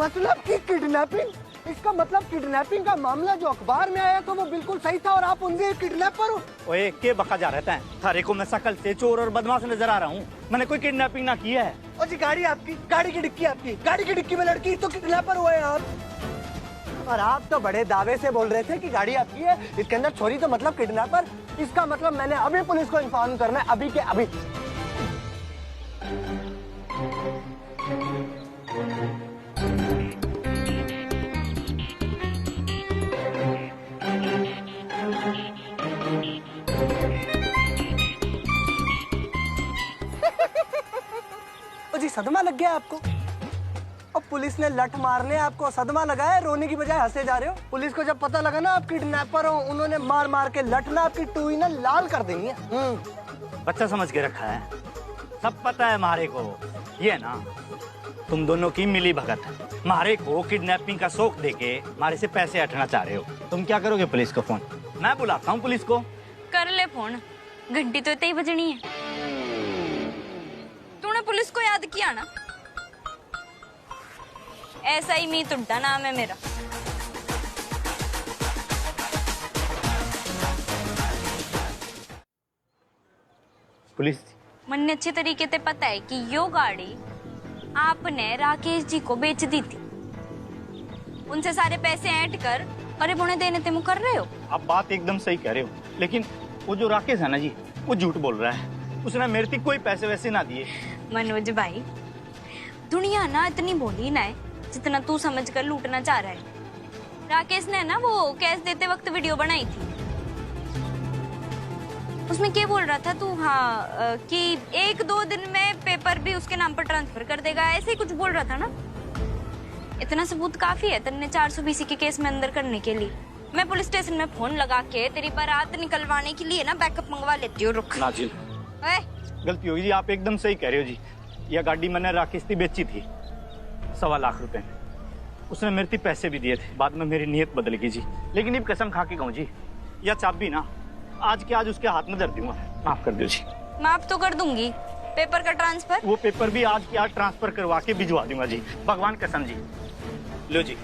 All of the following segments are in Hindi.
मतलब कि किडनैपिंग? इसका मतलब किडनैपिंग का मामला जो अखबार में आया तो वो बिल्कुल सही था और आप उनके किडनैपर हो? ओए के बका जा रहता है थारे को। मैं शकल से चोर और बदमाश नजर आ रहा हूँ। मैंने कोई किडनैपिंग ना की है। और जी गाड़ी आपकी, गाड़ी की डिक्की आपकी, गाड़ी की डिक्की में लड़की, तो किडनैपर हुए आप। और आप तो बड़े दावे से बोल रहे थे कि गाड़ी आपकी है, इसके अंदर चोरी तो मतलब किडनैपर। इसका मतलब मैंने अभी पुलिस को इन्फॉर्म करना है, अभी के अभी। जी सदमा लग गया आपको? और पुलिस ने लठ मारने आपको सदमा लगाया, रोने की बजाय हंसे जा रहे हो। पुलिस को जब पता लगा ना आप किडनैपर हो, उन्होंने मार मार के लठ ना आपकी टूई ना लाल कर देंगी। बच्चा समझ के रखा है, सब पता है मारे को। ये ना तुम दोनों की मिली भगत है। मारे को किडनैपिंग का शौक देके मारे से पैसे हटना चाह रहे हो। तुम क्या करोगे? पुलिस को फोन? मैं बुलाता हूँ पुलिस को। कर ले फोन, घंटी तो इतनी ही बजनी है। तूने पुलिस को याद किया ना? ऐसा ही मी तुड्डा नाम है मेरा। पुलिस मन्ने अच्छे तरीके से पता है कि यो गाड़ी आपने राकेश जी को बेच दी थी। उनसे सारे पैसे ऐंठ कर अरे पुणे देने ते मुकर रहे हो। आप बात एकदम सही कह रहे हो, लेकिन वो जो राकेश है ना जी, वो झूठ बोल रहा है। उसने मेरे से कोई पैसे वैसे ना दिए। मनोज भाई, दुनिया ना इतनी भोली ना है जितना तू समझ कर लूटना चाह रहा है। राकेश ने ना वो कैश देते वक्त वीडियो बनाई थी। उसमें क्या बोल रहा था तू? हाँ कि 1-2 दिन में पेपर भी उसके नाम पर ट्रांसफर कर देगा, ऐसे ही कुछ बोल रहा था ना। इतना सबूत काफी है तन्ने 420 के केस में अंदर करने के लिए। मैं पुलिस स्टेशन में फोन लगा के तेरी बारात निकलवाने के लिए ना बैकअप मंगवा लेती हूँ। रुक ना जी, गलती होगी जी, आप एकदम सही कह रहे हो जी। यह गाड़ी मैंने राकेश की बेची थी 1.25 लाख रुपए में। उसने मेरे से पैसे भी दिए थे, बाद में मेरी नीयत बदल गई जी। लेकिन अब कसम खा के कहूँ जी, यह चाबी ना आज के आज उसके हाथ में धर दूंगा। माफ कर दो जी। माफ तो कर दूंगी, पेपर का ट्रांसफर? वो पेपर भी आज के आज ट्रांसफर करवा के भिजवा दूंगा जी, भगवान कसम जी। लो जी,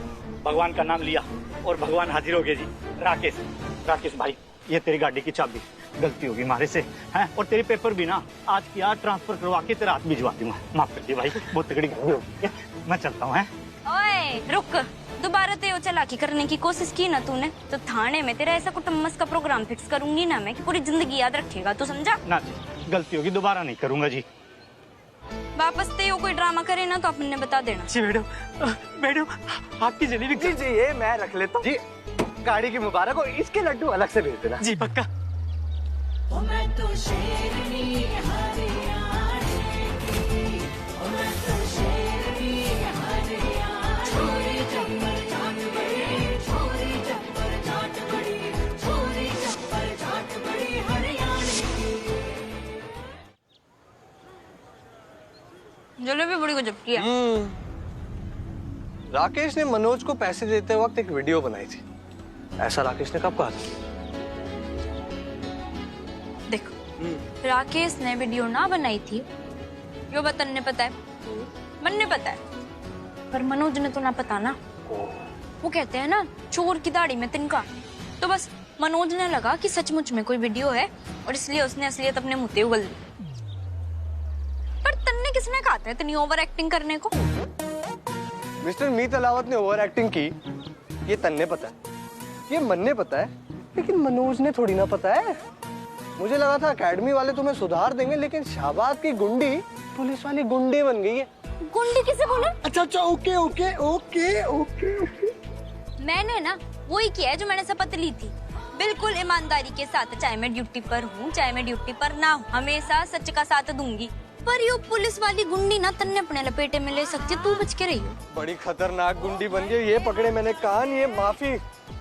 भगवान का नाम लिया और भगवान हाजिर हो गए जी। राकेश, राकेश भाई, ये तेरी गाड़ी की चाबी। गलती होगी हमारे से हैं, और तेरे पेपर भी ना आज की आज ट्रांसफर करवा के तेरा हाथ भिजवा दूंगा। माफ कर दिया भाई, बहुत तगड़ी गाड़ी होगी। मैं चलता हूँ। ओए रुक, दोबारा ते चालाकी करने की कोशिश की ना तूने तो थाने में तेरा ऐसा कुटुम्बस का प्रोग्राम फिक्स करूंगी ना मैं कि पूरी जिंदगी याद रखेगा, तू समझा? ना जी, गलती होगी, दोबारा नहीं करूंगा जी। वापस ते कोई ड्रामा करे ना तो अपने बता देना जी। मैडम, मैडम आपकी जलेबी। जी जी, ये मैं रख लेता हूँ जी। गाड़ी की मुबारक हो, इसके लड्डू अलग से भेज देना जी। पक्का। मैं तो शेरनी हरियाणे की, मैं तो शेरनी हरियाणे। छोरी चप्पर चाट बड़ी, छोरी चप्पर चाट बड़ी, छोरी चप्पर चाट बड़ी हरियाणे की। जलेबी बड़ी गजब की है। राकेश ने मनोज को पैसे देते वक्त एक वीडियो बनाई थी। ऐसा राकेश ने कब कहा था? देखो, राकेश ने वीडियो ना बनाई थी यो बतन ने पता है, मन ने पता है, पर मनोज ने तो ना पता ना। वो कहते हैं ना चोर की दाढ़ी में तिनका। तो बस मनोज ने लगा कि सचमुच में कोई वीडियो है और इसलिए उसने असलियत अपने मुंह पे उगल दी। पर तन्ने किसने कहा था इतनी ओवर एक्टिंग करने को? मिस्टर मीत अलावत ने ओवर एक्टिंग की, ये तन्ने पता है, ये मन ने पता है, लेकिन मनोज ने थोड़ी ना पता है। मुझे लगा था एकेडमी वाले तुम्हें सुधार देंगे, लेकिन शाहबाद की गुंडी पुलिस वाली गुंडी बन गई है। गुंडी किसे बोले? अच्छा अच्छा, okay okay okay okay okay. मैंने ना वही किया है जो मैंने शपथ ली थी, बिल्कुल ईमानदारी के साथ। चाहे मैं ड्यूटी पर हूँ चाहे मैं ड्यूटी पर ना हूँ, हमेशा सच का साथ दूंगी। पर यो पुलिस वाली गुंडी ना तन्ने अपने लपेटे में ले सकती है, तू बच के रही हो। बड़ी खतरनाक गुंडी बन गई। ये पकड़े मैंने कान, ये माफी,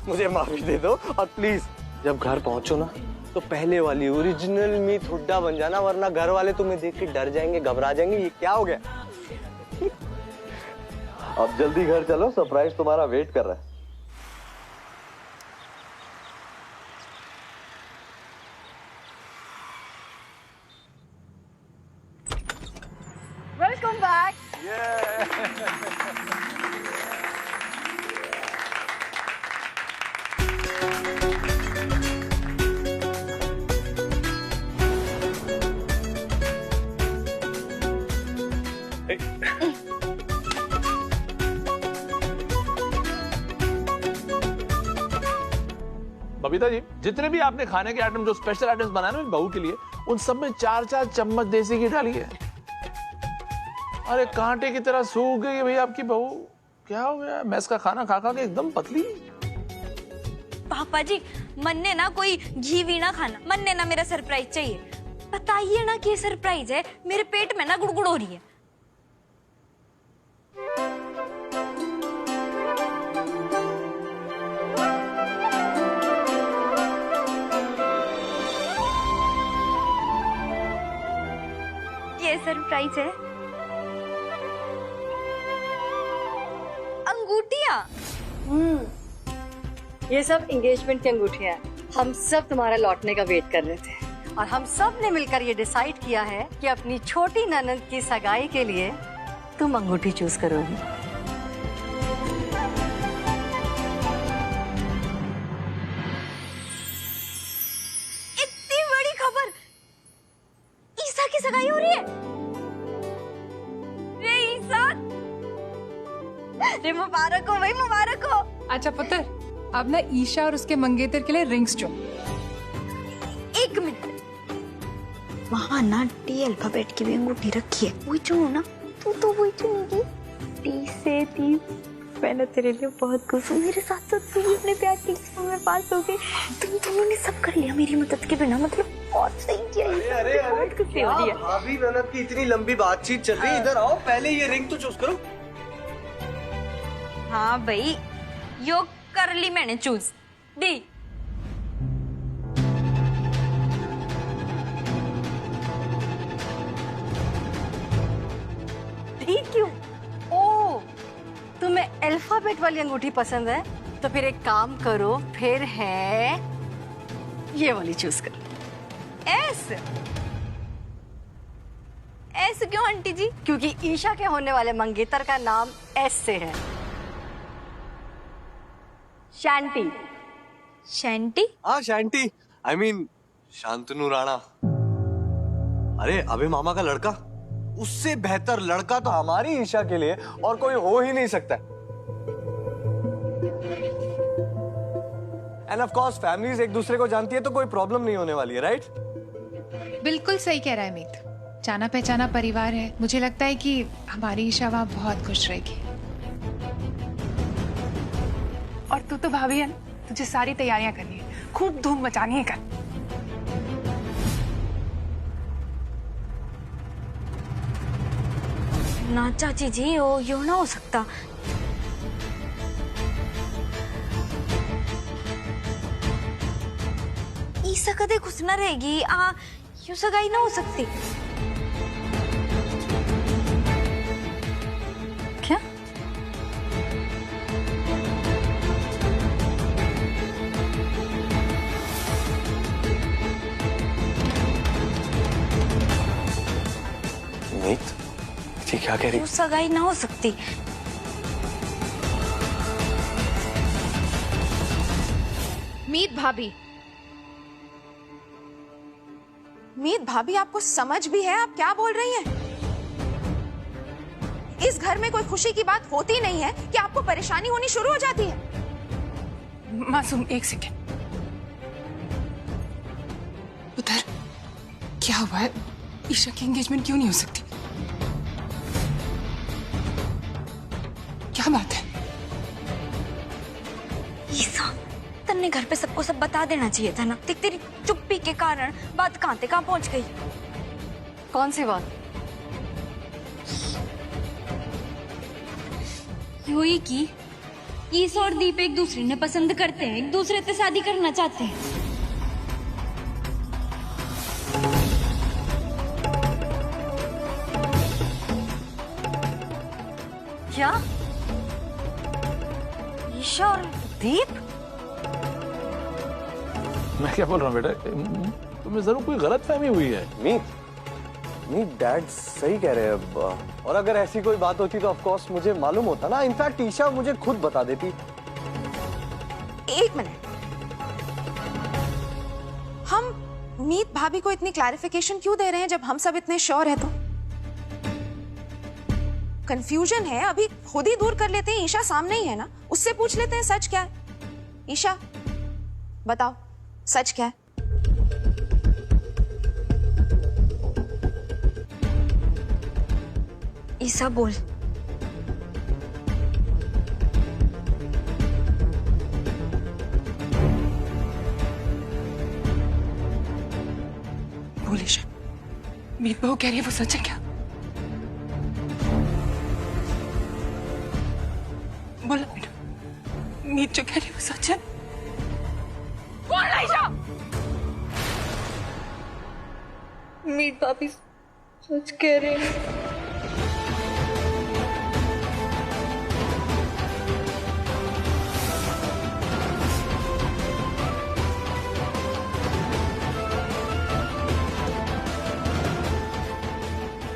मुझे माफी दे दो। और प्लीज जब घर पहुंचो ना तो पहले वाली ओरिजिनल मीत हुड्डा बन जाना, वरना घर वाले तुम्हें देख के डर जाएंगे, घबरा जाएंगे। ये क्या हो गया? अब जल्दी घर चलो, सरप्राइज तुम्हारा वेट कर रहा है। Welcome back. Back. Babita ji, जितने भी आपने खाने के आइटम जो स्पेशल आइटम्स बनाए ना बहू के लिए, उन सब में 4-4 चम्मच देसी घी डाली है। अरे कांटे की तरह सूख गई है भाई आपकी बहू। क्या हो गया? मैस का खाना खा खा के एकदम पतली। पापा जी, मन ने ना कोई घी वीना खाना, मन ने ना मेरा सरप्राइज चाहिए। बताइए ना कि ये सरप्राइज है, मेरे पेट में ना गुड़गुड़ हो रही है। ये सरप्राइज है। अंगूठियां। ये सब एंगेजमेंट की अंगूठियां हैं। हम सब तुम्हारा लौटने का वेट कर रहे थे और हम सब ने मिलकर ये डिसाइड किया है कि अपनी छोटी ननद की सगाई के लिए तुम अंगूठी चूज करोगी। इतनी बड़ी खबर, ईसा की सगाई हो रही है। रे ईसा, रे मुबारक हो भाई, मुबारक हो। अच्छा पुत्र, अब ना ईशा और उसके मंगेतर के लिए रिंग्स चुन। एक मिनट, वहाँ ना टी अल्फाबेट की भी अंगूठी रखी है, वही चुनो ना। तू तो वही चुनेगी। टी से ती। मैंने तेरे लिए बहुत खुश हूँ। मेरे साथ साथ तू भी अपने प्यार की एग्जाम में पास हो गई। तुम दोनों ने सब कर लिया मेरी मदद के बिना, मतलब बहुत सही किया। अरे बहुत खुशी हो रही है। भाभी ननद की इतनी लंबी बातचीत चल रही है, इधर आओ, पहले ये रिंग तो चूज करो। हाँ भाई, यो कर ली मैंने चूज। दी। दी क्यों? ओ, तुम्हें अल्फाबेट वाली अंगूठी पसंद है? तो फिर एक काम करो, फिर है ये वाली चूज करो। एस। एस क्यों आंटी जी? क्योंकि ईशा के होने वाले मंगेतर का नाम एस से है। शांति। शैंटी? हाँ शांति, आई मीन शांतनु राणा। अरे अबे मामा का लड़का, उससे बेहतर लड़का तो हमारी ईशा के लिए और कोई हो ही नहीं सकता। एंड ऑफ कोर्स फैमिलीज एक दूसरे को जानती है तो कोई प्रॉब्लम नहीं होने वाली है, राइट? बिल्कुल सही कह रहा है मीत। जाना पहचाना परिवार है। मुझे लगता है कि हमारी ईशा वहाँ बहुत खुश रहेगी। और तू तो भाभी है ना, तुझे सारी तैयारियां करनी है, खूब धूम मचानी है। कर ना चाची जी, यो ना हो सकता। ईसा कदे खुश ना रहेगी। यू सगाई ना हो सकती। क्या? मीत, ये क्या कह रही? यू सगाई ना हो सकती। मीत भाभी, मीत भाभी, आपको समझ भी है आप क्या बोल रही हैं? इस घर में कोई खुशी की बात होती नहीं है कि आपको परेशानी होनी शुरू हो जाती है। मासूम, एक सेकेंड। उधर क्या हुआ है? ईशा की एंगेजमेंट क्यों नहीं हो सकती? क्या बात है? ईसा, तन्ने घर पे सबको सब बता देना चाहिए था ना। देख, तेरी चुप्पी के कारण बात कहाँ से कहाँ पहुंच गई। कौन सी बात? हुई कि ईसा और दीप एक दूसरे ने पसंद करते हैं, एक दूसरे से शादी करना चाहते हैं। क्या? ईशा और दीप? मैं क्या बोल रहा हूँ बेटा, तुम्हें जरूर कोई गलत फहमी हुई है। मीत, नहीं डैड सही कह रहे हैं अब। और अगर ऐसी कोई बात होती तो ऑफ कोर्स मुझे मालूम होता ना। इनफैक्ट ईशा मुझे खुद बता देती। एक मिनट, हम मीत भाभी को इतनी क्लैरिफिकेशन क्यों दे रहे हैं जब हम सब इतने श्योर है? तो कंफ्यूजन है, अभी खुद ही दूर कर लेते हैं। ईशा सामने ही है ना, उससे पूछ लेते हैं सच क्या है। ईशा बताओ सच क्या है? ईशा बोल। बोल ईशा, मीत बहू कह रही है वो सच है क्या? बोलो बेटा, मीत जो कह रही है वो सच है? बोल ईशा। मीत भाभी सच कह रहे हैं।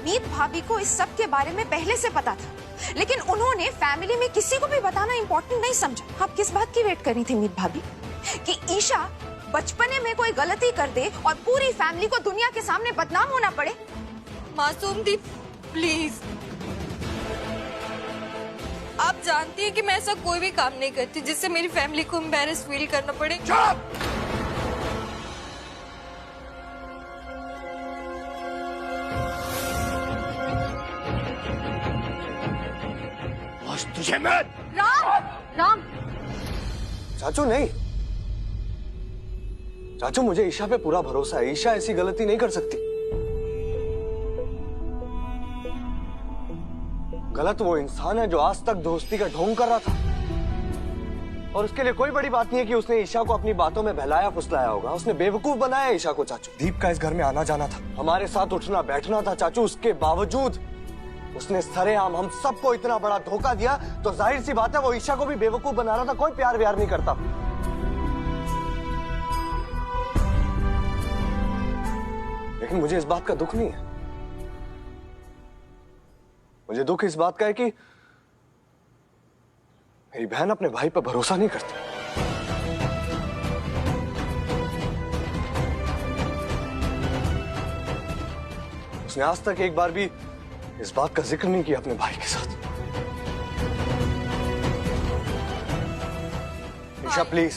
मीत भाभी को इस सब के बारे में पहले से पता था, लेकिन उन्होंने फैमिली में किसी को भी बताना इंपॉर्टेंट नहीं समझा। आप किस बात की वेट कर रही थी मीत भाभी? कि ईशा बचपने में कोई गलती कर दे और पूरी फैमिली को दुनिया के सामने बदनाम होना पड़े? मासूम दी प्लीज, आप जानती हैं कि मैं ऐसा कोई भी काम नहीं करती जिससे मेरी फैमिली को एम्बैरेस फील करना पड़े। तुझे मैं राम, चाचू नहीं, चाचू मुझे ईशा पे पूरा भरोसा है। ईशा ऐसी गलती नहीं कर सकती। गलत वो इंसान है जो आज तक दोस्ती का ढोंग कर रहा था, और उसके लिए कोई बड़ी बात नहीं है कि उसने ईशा को अपनी बातों में बहलाया फुसलाया होगा। उसने बेवकूफ बनाया ईशा को। चाचू दीप का इस घर में आना जाना था, हमारे साथ उठना बैठना था चाचू। उसके बावजूद उसने सरेआम हम सबको इतना बड़ा धोखा दिया, तो जाहिर सी बात है वो ईशा को भी बेवकूफ बना रहा था। कोई प्यार व्यार नहीं करता। लेकिन मुझे इस बात का दुख नहीं है। मुझे दुख इस बात का है कि मेरी बहन अपने भाई पर भरोसा नहीं करती। उसने आज तक एक बार भी इस बात का जिक्र नहीं किया अपने भाई के साथ। ईशा प्लीज,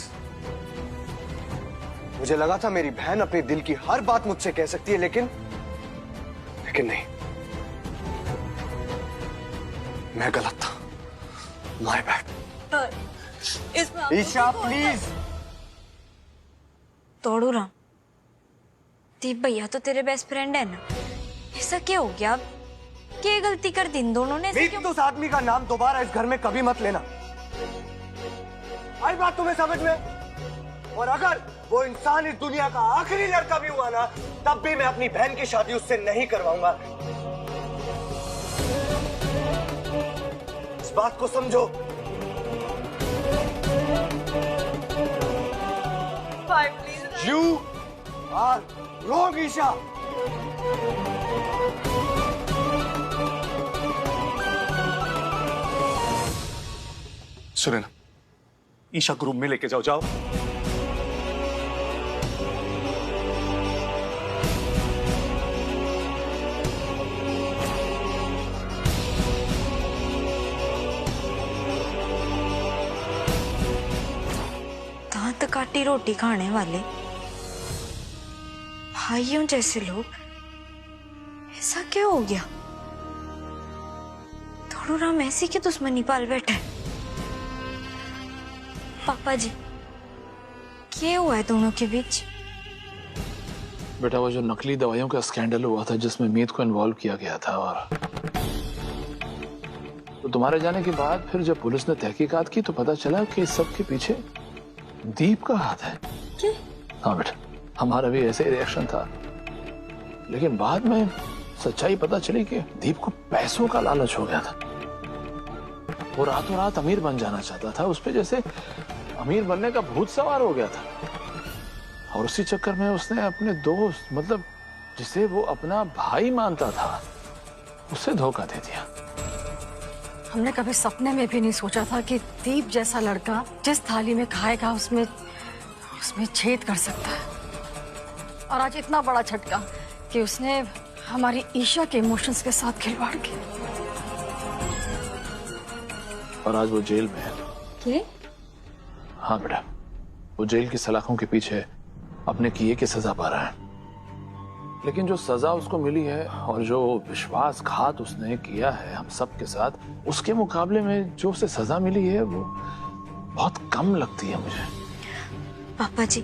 मुझे लगा था मेरी बहन अपने दिल की हर बात मुझसे कह सकती है, लेकिन नहीं, मैं गलत था। My bad. ईशा प्लीज। तोड़ू राम, दीप भैया तो तेरे बेस्ट फ्रेंड है ना, ऐसा क्या हो गया? क्या गलती कर दी इन दोनों ने? मीत, उस आदमी का नाम दोबारा इस घर में कभी मत लेना। आई बात तुम्हें समझ में? और अगर वो इंसान इस दुनिया का आखिरी लड़का भी हुआ ना, तब भी मैं अपनी बहन की शादी उससे नहीं करवाऊंगा। इस बात को समझो। You are wrong, Isha. सुने ना, ईशा को रूम में लेके जाओ। दांत काटी रोटी खाने वाले भाइयों जैसे लोग, ऐसा क्या हो गया? थोड़ू राम ऐसी की दुश्मनी पाल बैठा है। पापा जी, क्या हुआ है दोनों के बीच? बेटा वो जो नकली दवाइयों का स्कैंडल हुआ था जिसमें मीत को इन्वॉल्व किया गया था, और तो तुम्हारे जाने के बाद फिर जब पुलिस ने तहकीकात की तो पता चला कि इस सब के पीछे दीप का हाथ है। क्यों? हाँ बेटा, हमारा भी ऐसे ही रिएक्शन था, लेकिन बाद में सच्चाई पता चली कि दीप को पैसों का लालच हो गया था। वो रातों रात अमीर बन जाना चाहता था। उस पे जैसे अमीर बनने का भूत सवार हो गया था, और उसी चक्कर में उसने अपने दोस्त मतलब जिसे वो अपना भाई मानता था उसे धोखा दे दिया। हमने कभी सपने में भी नहीं सोचा था कि दीप जैसा लड़का जिस थाली में खाएगा उसमें छेद कर सकता है। और आज इतना बड़ा झटका कि उसने हमारी ईशा के इमोशंस के साथ खिलवाड़ किया। और आज वो जेल में है। क्या? हाँ बेटा, वो जेल की सलाखों के पीछे अपने किए की सजा पा रहा है। लेकिन जो सजा उसको मिली है और जो विश्वासघात उसने किया है हम सब के साथ, उसके मुकाबले में जो उसे सजा मिली है वो बहुत कम लगती है मुझे। पापा जी,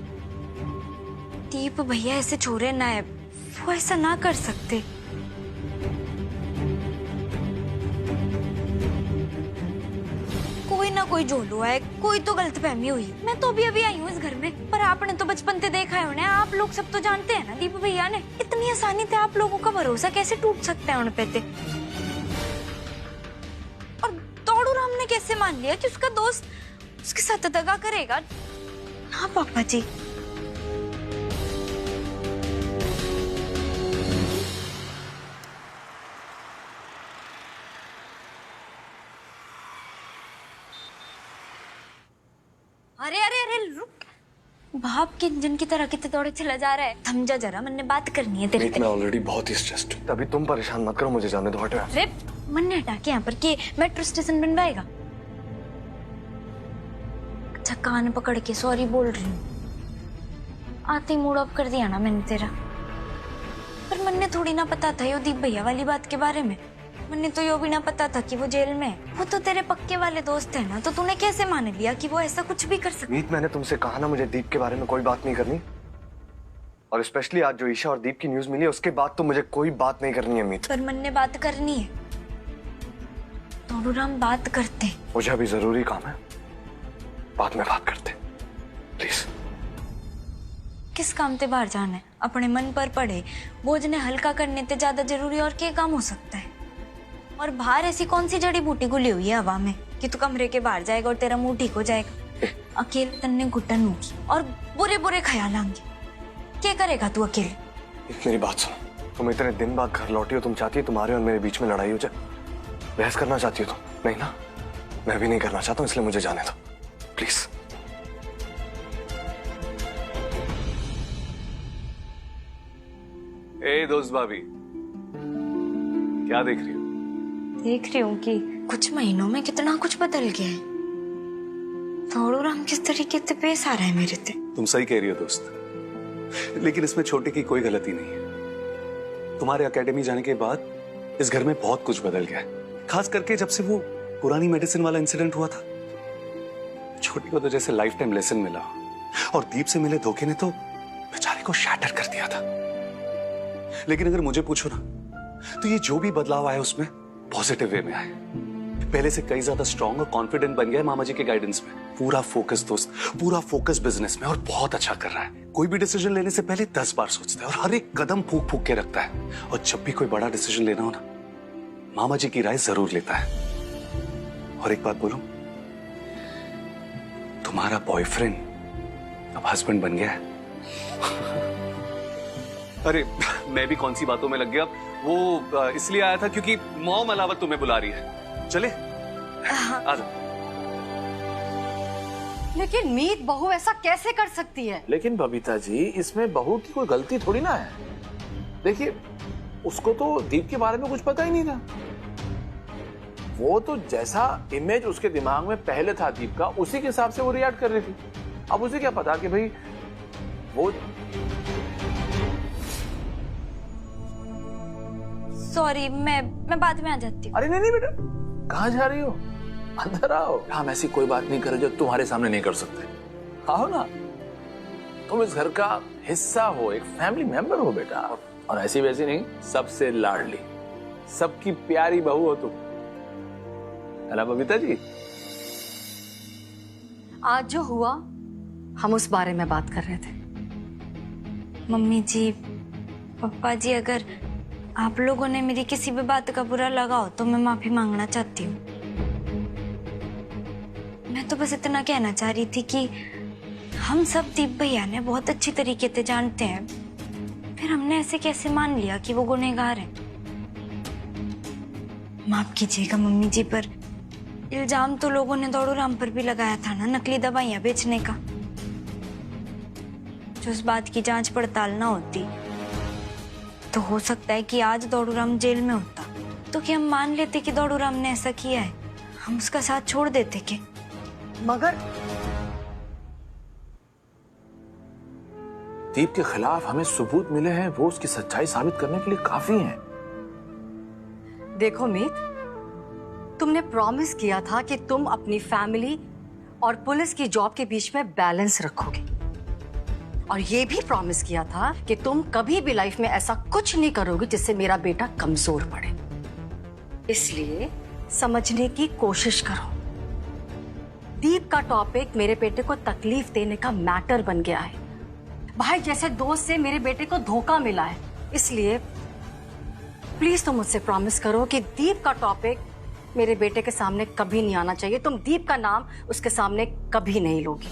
दीप भैया ऐसे छोरे ना है, वो ऐसा ना कर सकते। कोई ना कोई झोलू है, कोई तो गलतफहमी हुई। मैं तो अभी आई हूँ इस घर में, पर आपने तो बचपन से देखा है उन्हें। आप लोग सब तो जानते हैं ना दीप भैया ने इतनी आसानी से आप लोगों का भरोसा कैसे टूट सकता है उन पे थे। और दौड़ू राम ने कैसे मान लिया कि उसका दोस्त उसके साथ दगा करेगा। हाँ पापा जी, अरे अरे अरे रुक। भाप के इंजन की तरह कितने दौड़े चला जा रहा है। थम जा जरा, मैंने बात करनी है तेरे मीत, से। मैं ऑलरेडी बहुत ही स्ट्रेस्ड हूँ। तभी तुम परेशान मत करो, मुझे जाने दो। हटो। अरे मन ने हटा के यहाँ पर के मेट्रो स्टेशन बनवाएगा। अच्छा कान पकड़ के सॉरी बोल रही हूँ। आते ही मूड ऑफ कर दिया ना मैंने तेरा। पर मन ने थोड़ी ना पता था यो दीप भैया वाली बात के बारे में। मैंने तो यो भी ना पता था कि वो जेल में है। वो तो तेरे पक्के वाले दोस्त है ना, तो तूने कैसे मान लिया कि वो ऐसा कुछ भी कर सकता? मीत, मैंने तुमसे कहा ना मुझे दीप के बारे में कोई बात नहीं करनी। और स्पेशली आज जो ईशा और दीप की न्यूज मिली है उसके बाद तो मुझे कोई बात नहीं करनी है मीत। पर मन ने बात करनी है। दोनों हम बात करते हैं। मुझे अभी जरूरी काम है, बाद में बात करते हैं प्लीज। किस काम से बाहर जाना है? अपने मन पर पड़े बोझ ने हल्का करने से ज्यादा जरूरी और क्या काम हो सकता है? और बाहर ऐसी कौन सी जड़ी बूटी घुली हुई है हवा में कि तू कमरे के बाहर जाएगा और तेरा मुंह ठीक हो जाएगा? अकेले तन्ने घुटन होगी और बुरे बुरे ख्याल आएंगे। क्या करेगा तू अकेले? मेरी बात सुनो, तुम इतने दिन बाद घर लौटी हो, तुम चाहती हो तुम्हारे और मेरे बीच में लड़ाई हो जाए? बहस करना चाहती हो तुम? नहीं ना, मैं भी नहीं करना चाहता हूँ, इसलिए मुझे जाने दो प्लीज। ए दोस्त भाभी, क्या देख रही हो? देख रही हूँ कि कुछ महीनों में कितना कुछ बदल गया है। थोड़ू राम किस तरीके से पेश आ रहा है मेरे से। तुम सही कह रही हो दोस्त, लेकिन इसमें छोटे की कोई गलती नहीं है। तुम्हारे एकेडमी जाने के बाद इस घर में बहुत कुछ बदल गया है, खास करके जब से वो पुरानी मेडिसिन वाला इंसिडेंट हुआ था। छोटी को तो जैसे लाइफ टाइम लेसन मिला, और दीप से मिले धोखे ने तो बेचारे को शैटर कर दिया था। लेकिन अगर मुझे पूछो ना, तो ये जो भी बदलाव आया उसमें पॉजिटिव वे में आए। पहले से कई ज्यादा स्ट्रांग और कॉन्फिडेंट बन गया है मामा जी के गाइडेंस में। पूरा फोकस दोस्त, पूरा फोकस बिजनेस में, और बहुत अच्छा कर रहा है। कोई भी डिसीजन लेने से पहले 10 बार सोचता है और हर एक कदम फूक फूक के रखता है। और जब भी कोई बड़ा डिसीजन लेना हो ना, मामा जी की राय जरूर लेता है। और एक बात बोलूं, तुम्हारा बॉयफ्रेंड अब हस्बैंड बन गया है। अरे मैं भी कौन सी बातों में लग गया। वो इसलिए आया था क्योंकि मॉम अलावत तुम्हें बुला रही है। चले आ जाओ। लेकिन मीत बहू ऐसा कैसे कर सकती है? लेकिन बबीता जी, इसमें बहू की कोई गलती थोड़ी ना है। देखिए, उसको तो दीप के बारे में कुछ पता ही नहीं था। वो तो जैसा इमेज उसके दिमाग में पहले था दीप का, उसी के हिसाब से वो रिएक्ट कर रही थी। अब उसे क्या पता कि भाई वो। सॉरी, मैं बाद में आ जाती हूँ। अरे नहीं नहीं बेटा, कहाँ जा रही हो? अंदर आओ। हम ऐसी कोई बात नहीं करे जो तुम्हारे सामने नहीं कर सकते। आओ ना, तुम इस घर का हिस्सा हो, एक फैमिली मेंबर हो बेटा। और ऐसी वैसी नहीं, सबसे लाडली, सबकी प्यारी बहू हो तुम, है ना बबीता जी? आज जो हुआ, हम उस बारे में बात कर रहे थे। मम्मी जी, पापा जी, अगर आप लोगों ने मेरी किसी भी बात का बुरा लगा हो तो मैं माफी मांगना चाहती हूँ। मैं तो बस इतना कहना चाह रही थी कि हम सब दीप भैया ने बहुत अच्छी तरीके से जानते हैं फिर हमने ऐसे कैसे मान लिया कि वो गुनहगार है? माफ कीजिएगा मम्मी जी, पर इल्जाम तो लोगों ने दौड़ू राम पर भी लगाया था ना, नकली दवाइयां बेचने का। जो उस बात की जांच पड़ताल ना होती तो हो सकता है कि आज दौड़ू राम जेल में होता। तो क्या हम मान लेते कि दौड़ू राम ने ऐसा किया है? हम उसका साथ छोड़ देते क्या? मगर दीप के खिलाफ हमें सबूत मिले हैं, वो उसकी सच्चाई साबित करने के लिए काफी हैं। देखो मीत, तुमने प्रॉमिस किया था कि तुम अपनी फैमिली और पुलिस की जॉब के बीच में बैलेंस रखोगे, और ये भी प्रॉमिस किया था कि तुम कभी भी लाइफ में ऐसा कुछ नहीं करोगे जिससे मेरा बेटा कमजोर पड़े। इसलिए समझने की कोशिश करो। दीप का टॉपिक मेरे बेटे को तकलीफ देने का मैटर बन गया है। भाई जैसे दोस्त से मेरे बेटे को धोखा मिला है, इसलिए प्लीज तुम मुझसे प्रॉमिस करो कि दीप का टॉपिक मेरे बेटे के सामने कभी नहीं आना चाहिए। तुम दीप का नाम उसके सामने कभी नहीं लोगी।